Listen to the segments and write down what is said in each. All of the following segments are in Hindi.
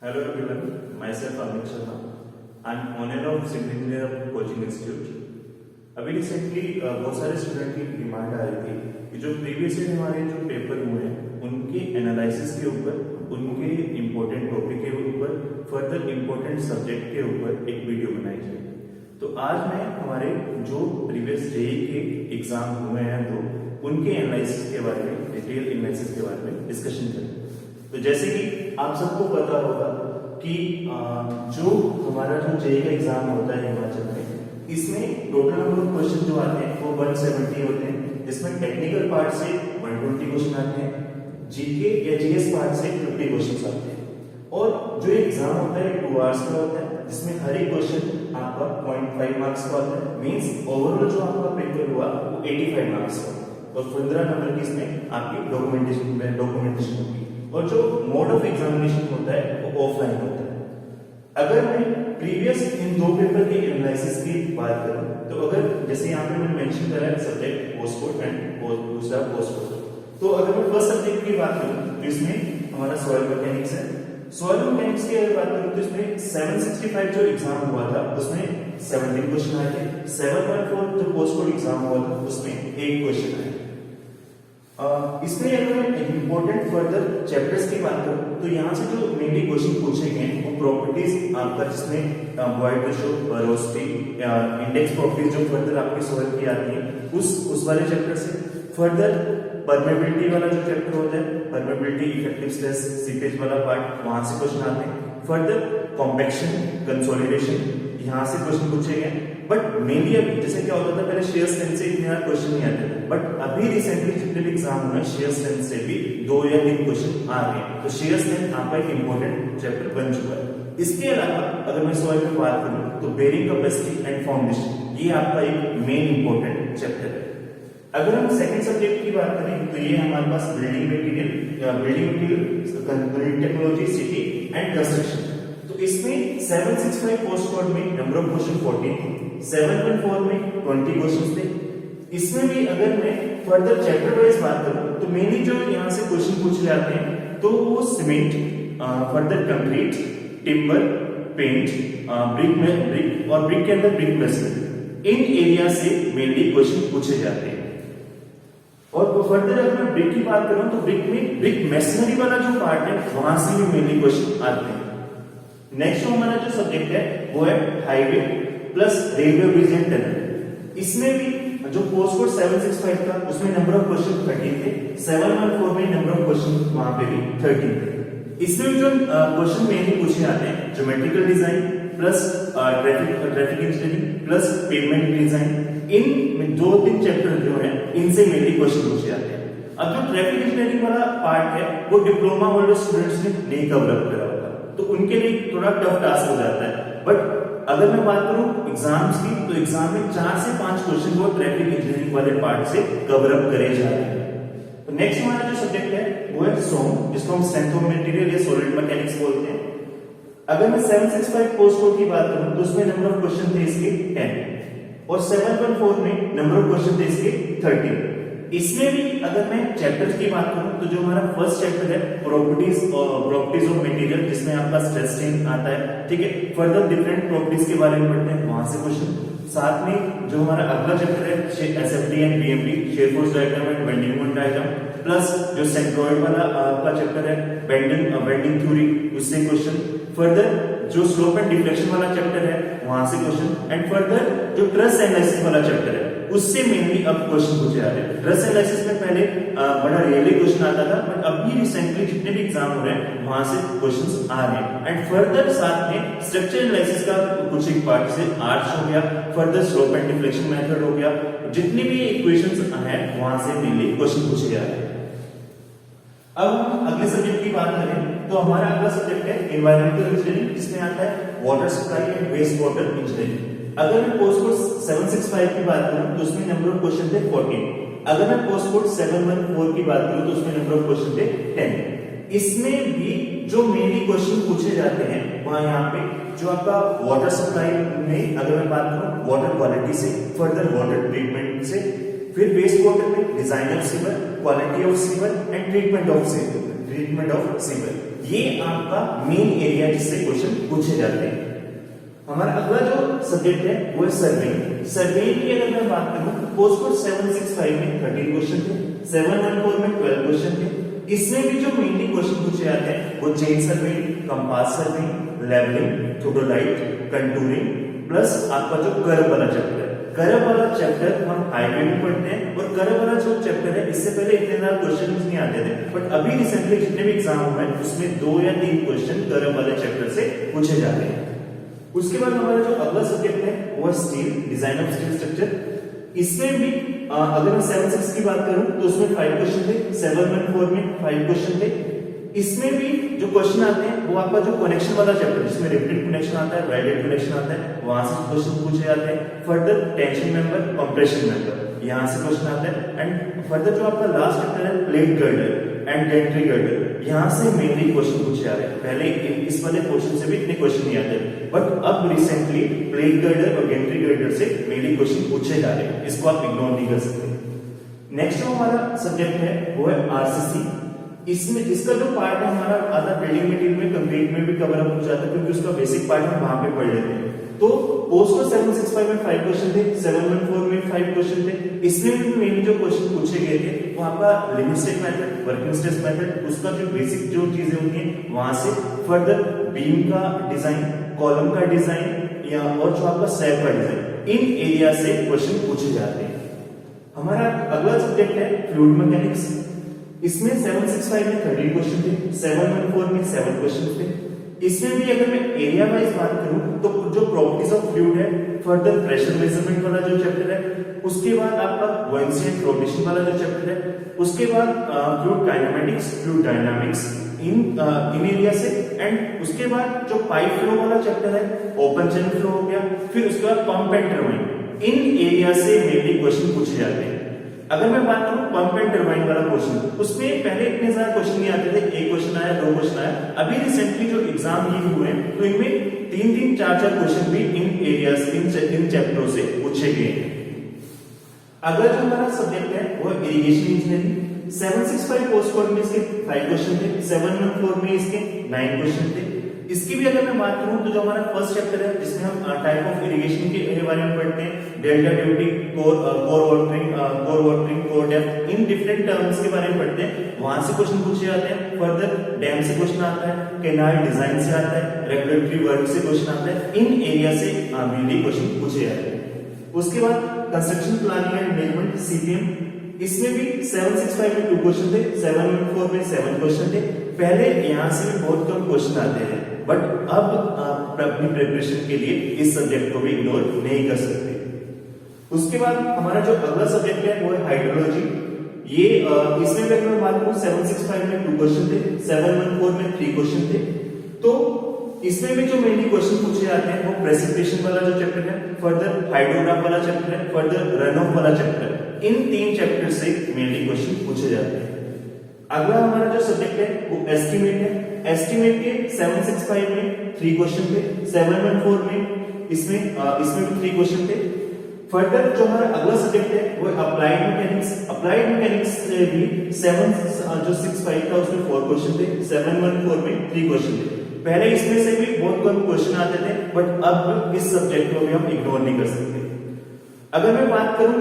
Hello everyone, myself Amit Sharma. I'm owner of Civil Engineer Coaching Institute. अभी रिसेंटली बहुत सारे स्टूडेंट की डिमांड आ रही थी कि जो प्रीवियस ईयर हमारे जो पेपर हुए हैं उनके एनालिसिस के ऊपर, उनके इम्पोर्टेंट टॉपिक के ऊपर, फर्दर इम्पोर्टेंट सब्जेक्ट के ऊपर एक वीडियो बनाई जाए। तो आज मैं हमारे जो प्रीवियस जेई के एग्जाम हुए हैं उनके एनालिसिस के बारे में, डिटेल एनालिसिस के बारे में डिस्कशन करें। तो जैसे कि आप सबको पता होगा कि जो हमारा जो जेई का एग्जाम होता है हिमाचल में, इसमें टोटल नंबर ऑफ क्वेश्चन जो आते हैं वो 170 होते हैं, जिसमें टेक्निकल पार्ट से 120 क्वेश्चन आते हैं, जीके या जीएस पार्ट से 50 क्वेश्चन आते हैं। और जो एग्जाम होता है 2 आवर्स का होता है, जिसमें हर एक क्वेश्चन आपका 0.5 मार्क्स का होता है। मींस ओवरऑल जो आपका पेपर हुआ वो 85 मार्क्स का, और 15 नंबर की इसमें आपकी डॉक्यूमेंटेशन होगी। और जो मोड ऑफ एग्जामिनेशन होता है वो ऑफलाइन होता है। अगर मैं प्रीवियस इन दो पेपर के एनालिसिस की बात करूं तो अगर जैसे यहाँ पे मैंने मेंशन करा है सब्जेक्ट पोस्टकोड एंड दूसरा पोस्टकोड, तो अगर मैं फर्स्ट सब्जेक्ट की बात करूं तो इसमें हमारा सॉइल मैकेनिक्स है। सॉइल मैकेनिक्स की अगर बात करूं तो इसमें 765 जो एग्जाम हुआ था उसमें 17 क्वेश्चन आए थे। 714 जो पोस्टकोड एग्जाम हुआ था उसमें 8 क्वेश्चन आए। इसमें अगर मैं इंपॉर्टेंट फर्दर चैप्टर्स की बात करूं तो यहाँ से जो मेनली क्वेश्चन पूछे गए हैं वो प्रॉपर्टीज आपका, जिसमें void ratio, porosity, index properties जो फर्दर आपकी सॉइल की आती है उस वाले चैप्टर से। फर्दर परमेबिलिटी वाला जो चैप्टर होता है, परमेबिलिटी, इफेक्टिव स्ट्रेस, सीपेज वाला पार्ट, वहां से क्वेश्चन आते हैं। फर्दर कॉम्पैक्शन, कंसोलिडेशन, यहाँ से क्वेश्चन पूछे गए। बट मेनली अभी जैसे क्या होता था पहले शेयर स्ट्रेंथ से इतने ज्यादा क्वेश्चन नहीं आते थे, बट अभी रिसेंटली जितने भी एग्जाम हुए शेयर स्ट्रेंथ से भी 2 या 3 क्वेश्चन आ रहे हैं। तो शेयर स्ट्रेंथ आपका एक इंपॉर्टेंट चैप्टर बन चुका है। इसके अलावा अगर मैं सॉइल में बात करूं तो बेरिंग कैपेसिटी एंड फाउंडेशन, ये आपका एक मेन इंपॉर्टेंट चैप्टर है। अगर हम सेकंड सब्जेक्ट की बात करें तो ये हमारे पास building material, technology, city and construction. तो इसमें 765 पोस्टकोड में नंबर ऑफ क्वेश्चन 14 थे, 714 में 20 क्वेश्चन थे। इसमें भी अगर मैं फर्दर चैप्टर वाइज बात करूं तो मेनली जो यहाँ से क्वेश्चन पूछे जाते हैं तो वो cement, further concrete, timber, paint, brick और ब्रिक के अंदर ब्रिक मेसनरी, इन एरिया से मेनली क्वेश्चन पूछे जाते हैं। और फर्दर अगर मैं ब्रिक की बात करूं तो ब्रिक में ब्रिक मेसनरी वाला जो पार्ट है वहां से भी मेनली क्वेश्चन आते हैं। नेक्स्ट हमारा जो सब्जेक्ट है वो है highway plus railway bridge and tunnel. इसमें भी जो पोस्टकोड 765 था उसमें नंबर ऑफ क्वेश्चन 13 थे, 714 में नंबर ऑफ क्वेश्चन वहां पे भी 13 थे। इसमें जो क्वेश्चन मेनली पूछे जाते हैं geometrical design plus traffic engineering plus pavement design, इन 2-3 चैप्टर जो है इनसे मेनली क्वेश्चन पूछे जाते हैं। अब जो ट्रैफिक इंजीनियरिंग वाला पार्ट है वो डिप्लोमा होल्डर स्टूडेंट्स ने नहीं कवर अप करा होता, तो उनके लिए थोड़ा टफ टास्क हो जाता है। बट अगर मैं बात करूं एग्जाम्स की तो एग्जाम में 4 से 5 क्वेश्चन वो ट्रैफिक इंजीनियरिंग वाले पार्ट से कवर अप करे जा रहे हैं। तो नेक्स्ट हमारा जो सब्जेक्ट है वो है सोम, जिसको हम स्ट्रेंथ ऑफ मटेरियल या सॉलिड मैकेनिक्स बोलते हैं। अगर मैं 765 पोस्टकोड की बात करूं तो उसमें नंबर ऑफ क्वेश्चन थे इसके 10 और 714 में नंबर ऑफ क्वेश्चन थे इसके 13। इसमें भी अगर मैं चैप्टर्स की बात करूं तो जो हमारा फर्स्ट चैप्टर है प्रॉपर्टीज ऑफ मटेरियल, जिसमें आपका स्ट्रेस स्ट्रेन आता है, ठीक है। फर्दर डिफरेंट प्रॉपर्टीज के बारे में पढ़ते हैं, वहां से क्वेश्चन। साथ में जो हमारा अगला चैप्टर है SFD and BMD, shear force diagram and bending moment diagram, plus जो सेंट्रॉइड वाला आपका चैप्टर है बेंडिंग थ्योरी, उससे क्वेश्चन। फर्दर जो स्लोप एंड डिफ्लेक्शन वाला चैप्टर है वहां से क्वेश्चन। एंड फर्दर जो ट्रस एनालिसिस वाला चैप्टर है उससे मेनली अब क्वेश्चन पूछे जाते हैं। ट्रस एनालिसिस में पहले बड़ा रेयरली क्वेश्चन आता था, बट अभी रिसेंटली जितने भी एग्जाम हो रहे हैं वहां से क्वेश्चंस आ रहे हैं। एंड फर्दर साथ में स्ट्रक्चर एनालिसिस का कुछ एक पार्ट से आर्च हो गया, further slope and deflection method हो गया, जितनी भी इक्वेशंस हैं वहां से मेनली क्वेश्चन पूछे जा रहे हैं। अब हम अगले सब्जेक्ट की बात करें तो हमारा अगला सब्जेक्ट है एनवायरमेंटल इंजीनियरिंग, जिसमें आता है water supply and waste water engineering. अगर मैं पोस्टकोड 765 की बात करूं तो उसमें नंबर ऑफ क्वेश्चन थे 14। अगर मैं पोस्टकोड 714 की बात करूं तो उसमें नंबर ऑफ क्वेश्चन थे 10। इसमें भी जो मेनली क्वेश्चन पूछे जाते हैं वहां यहाँ पे जो आपका वाटर सप्लाई में अगर मैं बात करूं वाटर क्वालिटी से, फर्दर वाटर ट्रीटमेंट से, फिर वेस्ट वाटर में design of sewer, quality of sewer and treatment of sewer, ये आपका मेन एरिया जिससे क्वेश्चन पूछे जाते हैं। हमारा अगला जो सब्जेक्ट है वो है सर्वेइंग। सर्वेइंग की अगर मैं बात करूं तो पोस्टकोड 765 में 13 क्वेश्चन थे, 714 में 12 क्वेश्चन थे। इसमें भी जो मेनली क्वेश्चन पूछे जाते हैं वो chain surveying, compass surveying, levelling, theodolite, contouring plus आपका जो कर्व वाला चैप्टर। कर्व वाला चैप्टर हम हाईवे में पढ़ते हैं और कर्व वाला जो चैप्टर है इससे पहले इतने ज्यादा क्वेश्चन नहीं आते थे, बट अभी रिसेंटली जितने भी एग्जाम हुए हैं उसमें 2 या 3 क्वेश्चन कर्व वाले चैप्टर से पूछे जाते हैं। उसके बाद हमारा जो अगला सब्जेक्ट है वो है steel, design of steel structure. इसमें भी अगर मैं 7-6 की बात करूं तो उसमें 5 क्वेश्चन थे, 7-1-4 में 5 क्वेश्चन थे। इसमें भी जो क्वेश्चन आते हैं वो आपका जो कनेक्शन वाला चैप्टर जिसमें रिपीटेड कनेक्शन आता है, वेल्डेड कनेक्शन आता है, वहां से क्वेश्चन पूछे जाते हैं। Further tension member, compression member, यहां से क्वेश्चन आता है। एंड फर्दर जो आपका लास्ट चैप्टर है plate girder and Gentry girder, यहां से मेनली क्वेश्चन पूछे जा रहे हैं। पहले इस वाले क्वेश्चन से भी इतने क्वेश्चन नहीं आते, बट अब रिसेंटली प्लेट गर्डर और गैंट्री गर्डर से मेनली क्वेश्चन पूछे जा रहे हैं, इसको आप इग्नोर नहीं कर सकते। नेक्स्ट जो हमारा सब्जेक्ट है वो है आरसीसी। इसमें इसका जो पार्ट है हमारा आधा बिल्डिंग मटेरियल में, कंक्रीट में भी कवर अप हो जाता है क्योंकि उसका बेसिक पार्ट हम वहां पे पढ़ लेते हैं। तो पोस्ट 765 में 5 क्वेश्चन थे, 714 में 5 क्वेश्चन थे। इसमें भी मेनली जो क्वेश्चन पूछे गए थे वो आपका limit state method, working stress method, उसका जो बेसिक जो चीजें होती हैं वहां से, फर्दर बीम का डिजाइन, कॉलम का डिजाइन या और जो आपका स्लैब का डिजाइन, इन एरिया से क्वेश्चन पूछे जाते हैं। हमारा अगला सब्जेक्ट है फ्लूइड मैकेनिक्स। इसमें 765 में 13 क्वेश्चन थे, 714 में 7 क्वेश्चन थे। इसमें भी अगर मैं एरिया वाइज बात करूं तो जो प्रॉपर्टीज ऑफ फ्लूइड है, फर्दर प्रेशर मेजरमेंट वाला जो चैप्टर है, उसके बाद आपका बुओयेंसी एंड फ्लोटेशन वाला जो चैप्टर है, उसके बाद फ्लूइड काइनेमेटिक्स, फ्लूइड डायनामिक्स इन एरिया से, एंड उसके बाद जो पाइप फ्लो वाला चैप्टर है, ओपन चैनल फ्लो हो गया, फिर उसके बाद pump and turbine, in area से मेनली क्वेश्चन पूछे जाते हैं। अगर मैं बात करूं पंप एंड टरबाइन वाला क्वेश्चन, उसमें पहले इतने ज्यादा क्वेश्चन नहीं आते थे, एक क्वेश्चन आया, 2 क्वेश्चन आया। अभी रिसेंटली जो एग्जाम ये हुए हैं तो इनमें 3-3, 4-4 क्वेश्चन भी इन एरियाज, इन चैप्टरों से पूछे गए हैं। अगला जो हमारा सब्जेक्ट है वो इरिगेशन इंजीनियरिंग। 765 पोस्टकोड में इसके 5 क्वेश्चन थे, 714 में इसके 9 क्वेश्चन थे। इसकी भी अगर मैं बात करूं तो जो हमारा फर्स्ट चैप्टर है जिसमें हम टाइप ऑफ इरिगेशन के बारे में पढ़ते हैं, delta duty, core watering, core depth, in different terms के बारे में पढ़ते हैं, वहां से क्वेश्चन पूछे जाते हैं। फर्दर डैम से क्वेश्चन आता है, कैनाल डिजाइन से आता है, रेगुलेटरी वर्क से क्वेश्चन आता है, इन एरिया से मेनली क्वेश्चन पूछे जाते हैं। उसके बाद construction planning and management, CPM, इसमें भी 765 में 2 क्वेश्चन थे, 714 में 7 क्वेश्चन थे। पहले यहां से भी बहुत कम क्वेश्चन आते हैं, बट अब आप अपनी प्रिपरेशन के लिए इस सब्जेक्ट को भी इग्नोर नहीं कर सकते। उसके बाद हमारा जो अगला सब्जेक्ट है वो है हाइड्रोलॉजी। ये इसमें भी अगर मैं बात करूं 765 में 2 क्वेश्चन थे, 714 में 3 क्वेश्चन थे। तो इसमें भी जो मेनली क्वेश्चन पूछे जाते हैं वो प्रेसिपिटेशन वाला जो चैप्टर है, फर्दर हाइड्रोग्राफ वाला चैप्टर है, फर्दर रन ऑफ वाला चैप्टर है, इन 3 चैप्टर से मेनली क्वेश्चन पूछे जाते हैं। अगला हमारा जो सब्जेक्ट है वो एस्टिमेट है। एस्टिमेट के 765 में 3 क्वेश्चन थे, 714 में इसमें भी 3 क्वेश्चन थे। फर्दर जो हमारा अगला सब्जेक्ट है वो अप्लाइड मैकेनिक्स। अप्लाइड मैकेनिक्स से भी 765 था उसमें 4 क्वेश्चन थे, 714 में 3 क्वेश्चन थे। पहले इसमें से भी बहुत कम क्वेश्चन आते थे, बट अब इस सब्जेक्ट को भी हम इग्नोर नहीं कर सकते। अगर मैं बात करूं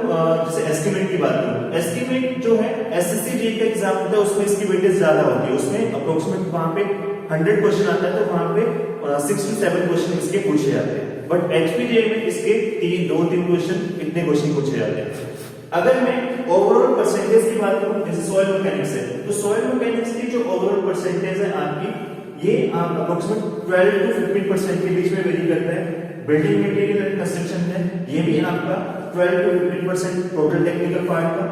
जैसे एस्टिमेट की बात करूं, एस्टिमेट जो है एसएससी जी का एग्जाम होता है उसमें इसकी वेटेज ज्यादा होती है, उसमें अप्रोक्सीमेट वहां पे 100 क्वेश्चन आता है, तो वहां पे 6 to 7 क्वेश्चन इसके पूछे जाते हैं। बट एचपीजे में इसके 2-3 क्वेश्चन इतने क्वेश्चन पूछे जाते हैं। अगर मैं ओवरऑल परसेंटेज की बात करूं जैसे सॉइल मैकेनिक्स है, तो सॉइल मैकेनिक्स की जो ओवरऑल परसेंटेज है आपकी, ये अप्रोक्सीमेट 12 to 15% के बीच में वेरी करता है। बिल्डिंग मटेरियल एंड कंस्ट्रक्शन है, ये भी आपका 12 to 15% टोटल टेक्निकल पार्ट का।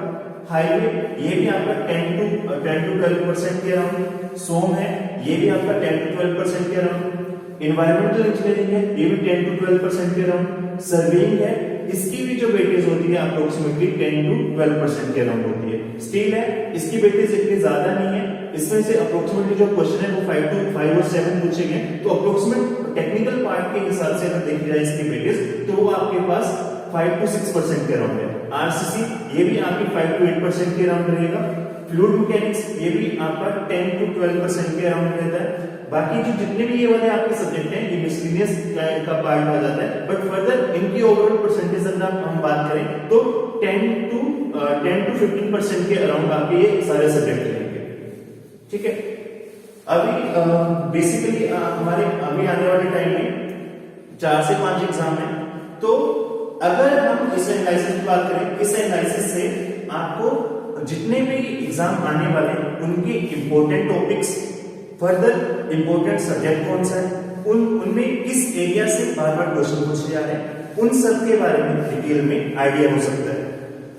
हाईवे ये भी आपका 10 to 12% के अराउंड। सोम है ये भी आपका 10 to 12% के अराउंड। इन्वायरमेंटल इंजीनियरिंग है ये भी 10 to 12% के अराउंड। सर्वेइंग है इसकी भी जो वेटेज होती है अप्रोक्सीमेटली 10 to 12% के अराउंड होती है। स्टील है इसकी वेटेज इतनी ज्यादा नहीं है, इसमें से अप्रोक्सीमेटली जो क्वेश्चन है वो 5 और 7 पूछे गए, तो अप्रोक्सीमेट टेक्निकल पार्ट के हिसाब से अगर देखी जाए इसकी वेटेज तो वो आपके पास 5 to 6% के अराउंड है। आरसीसी ये भी आपकी 5 to 8% के अराउंड रहेगा। फ्लूइड मैकेनिक्स ये भी आपका 10 to 12% के अराउंड रहता है। बाकी जो जितने भी ये वाले आपके सब्जेक्ट हैं ये मिसलिनियस का पार्ट आ जाता है, बट फर्दर इनकी ओवरऑल परसेंटेज अगर हम बात करें तो 10 to 15% के अराउंड आपके ये सारे सब्जेक्ट रहेंगे। ठीक है, अभी बेसिकली हमारे अभी आने वाले टाइम में 4 से 5 एग्जाम है, तो अगर हम इस एनालिसिस की बात करें, इस एनालिसिस से आपको जितने भी एग्जाम आने वाले हैं उनके important topics, further important subject कौन सा है, उनमें किस एरिया से बार बार क्वेश्चन पूछे जा रहे हैं, उन सब के बारे में डिटेल में आइडिया हो सकता है।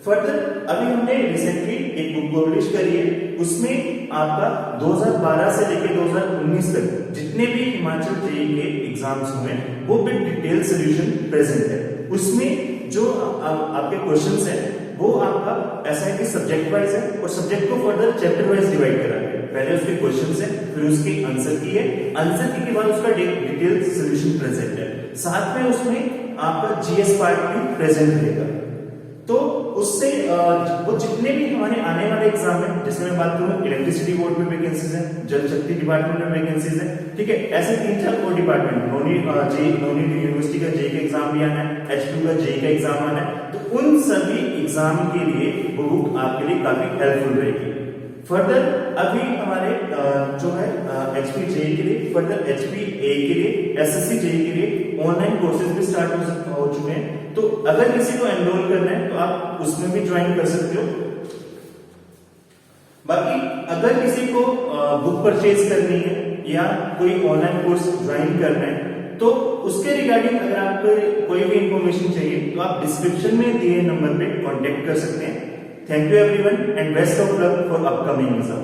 फर्दर अभी हमने रिसेंटली एक बुक पब्लिश करी है, उसमें आपका 2012 से लेकर 2019 तक जितने भी हिमाचल जेईई के एग्जाम्स हुए वो विद डिटेल सॉल्यूशन प्रेजेंट है। उसमें जो आपके क्वेश्चंस हैं वो आपका ऐसा है कि सब्जेक्ट वाइज है और सब्जेक्ट को फर्दर चैप्टर वाइज डिवाइड करा है। पहले उसके क्वेश्चंस है, फिर उसके आंसर की है, आंसर की के बाद उसका डिटेल सॉल्यूशन प्रेजेंट है, साथ में उसमें आपका जीएस पार्ट भी प्रेजेंट रहेगा। तो उससे वो जितने भी हमारे आने वाले एग्जाम है, जैसे मैं बात करूं इलेक्ट्रिसिटी बोर्ड में वैकेंसीज है, जल शक्ति डिपार्टमेंट में वैकेंसीज है, ठीक है, ऐसे 3-4 और डिपार्टमेंट, नोनी यूनिवर्सिटी का जेईई का एग्जाम भी आना है, एचपी का जेईई का एग्जाम आना है, तो उन सभी एग्जाम के लिए वो बुक आपके लिए काफी हेल्पफुल रहेगी। फर्दर अभी हमारे जो है एचपी जेईई के लिए, फर्दर एचपी ए के लिए, एसएससी जेईई के लिए ऑनलाइन कोर्सेज भी स्टार्ट हो चुके हैं, तो अगर किसी को एनरोल करना है तो आप उसमें भी ज्वाइन कर सकते हो। बाकी अगर किसी को बुक परचेज करनी है या कोई ऑनलाइन कोर्स ज्वाइन करना है तो उसके रिगार्डिंग अगर आपको कोई भी इंफॉर्मेशन चाहिए तो आप डिस्क्रिप्शन में दिए नंबर पे कांटेक्ट कर सकते हैं। Thank you everyone and best of luck for upcoming exam.